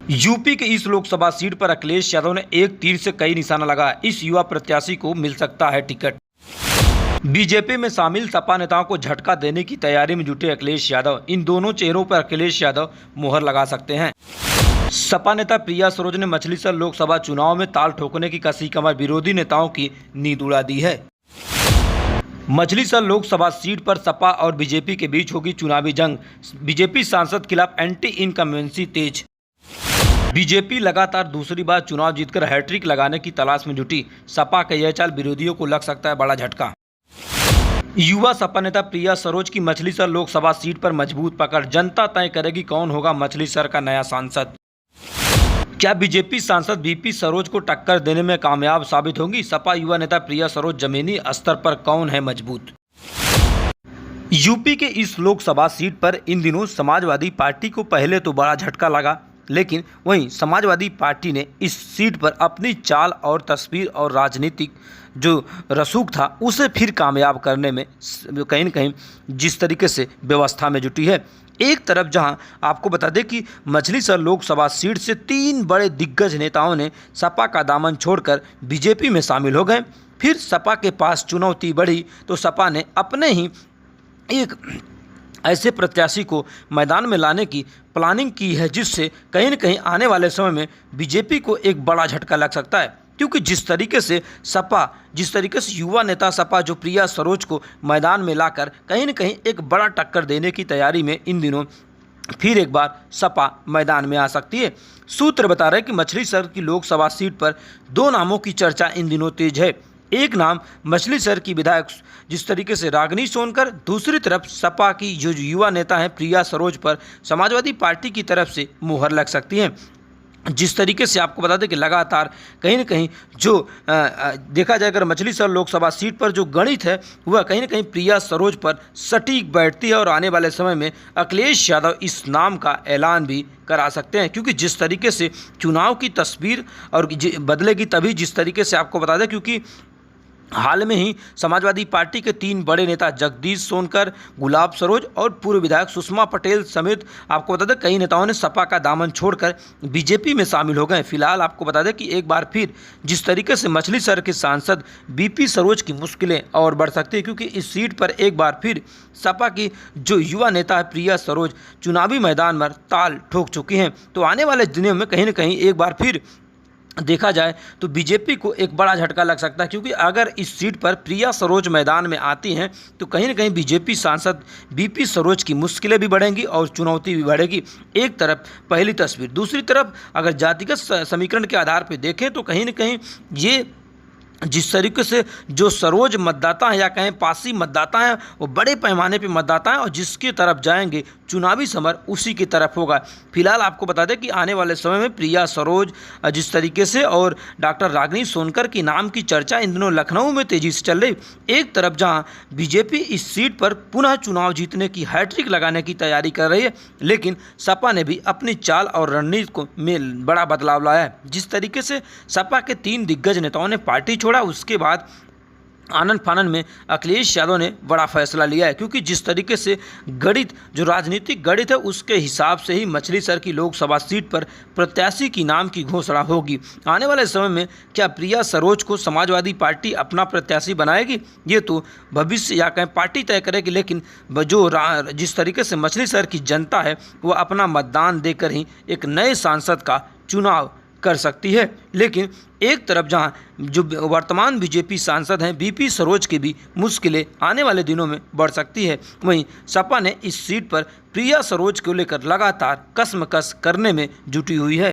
UP के इस Lok Sabha seat पर अखिलेश यादव ने एक तीर से कई निशाना लगाया। इस युवा प्रत्याशी को मिल सकता है टिकट। बीजेपी में शामिल सपा नेताओं को झटका देने की तैयारी में जुटे अखिलेश यादव। इन दोनों चेहरों पर अखिलेश यादव मुहर लगा सकते हैं। सपा नेता प्रिया सरोज ने मछलीशहर लोकसभा चुनाव में ताल ठोकने की कसी कमर विरोधी नेताओं की नींद उड़ा दी है। मछलीशहर लोकसभा सीट पर सपा और बीजेपी के बीच होगी चुनावी जंग। बीजेपी सांसद खिलाफ एंटी इनकम्बेंसी तेज। बीजेपी लगातार दूसरी बार चुनाव जीतकर हैट्रिक लगाने की तलाश में जुटी। सपा का यह चाल विरोधियों को लग सकता है बड़ा झटका। युवा सपा नेता प्रिया सरोज की मछलीशहर लोकसभा सीट पर मजबूत पकड़। जनता तय करेगी कौन होगा मछलीशहर का नया सांसद। क्या बीजेपी सांसद बीपी सरोज को टक्कर देने में कामयाब साबित होंगी? सपा युवा नेता प्रिया सरोज जमीनी स्तर पर कौन है मजबूत? यूपी के इस लोकसभा सीट पर इन दिनों समाजवादी पार्टी को पहले तो बड़ा झटका लगा, लेकिन वहीं समाजवादी पार्टी ने इस सीट पर अपनी चाल और तस्वीर और राजनीतिक जो रसूख था उसे फिर कामयाब करने में कहीं न कहीं जिस तरीके से व्यवस्था में जुटी है। एक तरफ जहां आपको बता दें कि मछलीशहर लोकसभा सीट से 3 बड़े दिग्गज नेताओं ने सपा का दामन छोड़कर बीजेपी में शामिल हो गए। फिर सपा के पास चुनौती बढ़ी तो सपा ने अपने ही एक ऐसे प्रत्याशी को मैदान में लाने की प्लानिंग की है, जिससे कहीं न कहीं आने वाले समय में बीजेपी को एक बड़ा झटका लग सकता है। क्योंकि जिस तरीके से युवा नेता सपा जो प्रिया सरोज को मैदान में लाकर कहीं न कहीं एक बड़ा टक्कर देने की तैयारी में इन दिनों फिर एक बार सपा मैदान में आ सकती है। सूत्र बता रहे हैं कि मछलीशहर की लोकसभा सीट पर 2 नामों की चर्चा इन दिनों तेज है। एक नाम मछलीशहर की विधायक जिस तरीके से रागिनी सोनकर, दूसरी तरफ सपा की जो युवा नेता हैं प्रिया सरोज पर समाजवादी पार्टी की तरफ से मुहर लग सकती है। जिस तरीके से आपको बता दें कि लगातार कहीं न कहीं जो देखा जाए अगर मछलीशहर लोकसभा सीट पर जो गणित है वह कहीं न कहीं प्रिया सरोज पर सटीक बैठती है और आने वाले समय में अखिलेश यादव इस नाम का ऐलान भी करा सकते हैं। क्योंकि जिस तरीके से चुनाव की तस्वीर और बदलेगी तभी जिस तरीके से आपको बता दें, क्योंकि हाल में ही समाजवादी पार्टी के 3 बड़े नेता जगदीश सोनकर, गुलाब सरोज और पूर्व विधायक सुषमा पटेल समेत आपको बता दें कई नेताओं ने सपा का दामन छोड़कर बीजेपी में शामिल हो गए। फिलहाल आपको बता दें कि एक बार फिर जिस तरीके से मछलीशहर के सांसद बीपी सरोज की मुश्किलें और बढ़ सकती है, क्योंकि इस सीट पर एक बार फिर सपा की जो युवा नेता है प्रिया सरोज चुनावी मैदान में ताल ठोक चुकी हैं। तो आने वाले दिनों में कहीं न कहीं एक बार फिर देखा जाए तो बीजेपी को एक बड़ा झटका लग सकता है। क्योंकि अगर इस सीट पर प्रिया सरोज मैदान में आती हैं तो कहीं न कहीं बीजेपी सांसद बीपी सरोज की मुश्किलें भी बढ़ेंगी और चुनौती भी बढ़ेगी। एक तरफ पहली तस्वीर, दूसरी तरफ अगर जातिगत समीकरण के आधार पर देखें तो कहीं न कहीं ये जिस तरीके से जो सरोज मतदाता हैं या कहें पासी मतदाता हैं वो बड़े पैमाने पे मतदाता हैं और जिसकी तरफ जाएंगे चुनावी समर उसी की तरफ होगा। फिलहाल आपको बता दें कि आने वाले समय में प्रिया सरोज जिस तरीके से और डॉक्टर रागिनी सोनकर की नाम की चर्चा इन दिनों लखनऊ में तेजी से चल रही। एक तरफ जहां बीजेपी इस सीट पर पुनः चुनाव जीतने की हैट्रिक लगाने की तैयारी कर रही है, लेकिन सपा ने भी अपनी चाल और रणनीति में बड़ा बदलाव लाया है। जिस तरीके से सपा के 3 दिग्गज नेताओं ने पार्टी छोड़ा, उसके बाद आनन फानन में अखिलेश यादव ने बड़ा फैसला लिया है। क्योंकि जिस तरीके से गणित जो राजनीतिक गणित है उसके हिसाब से ही मछलीशहर की लोकसभा सीट पर प्रत्याशी की नाम की घोषणा होगी। आने वाले समय में क्या प्रिया सरोज को समाजवादी पार्टी अपना प्रत्याशी बनाएगी, ये तो भविष्य या कहें पार्टी तय करेगी। लेकिन जो जिस तरीके से मछलीशहर की जनता है वो अपना मतदान देकर ही एक नए सांसद का चुनाव कर सकती है। लेकिन एक तरफ जहां जो वर्तमान बीजेपी सांसद हैं बीपी सरोज की भी मुश्किलें आने वाले दिनों में बढ़ सकती है, वहीं सपा ने इस सीट पर प्रिया सरोज को लेकर लगातार कसमकस करने में जुटी हुई है।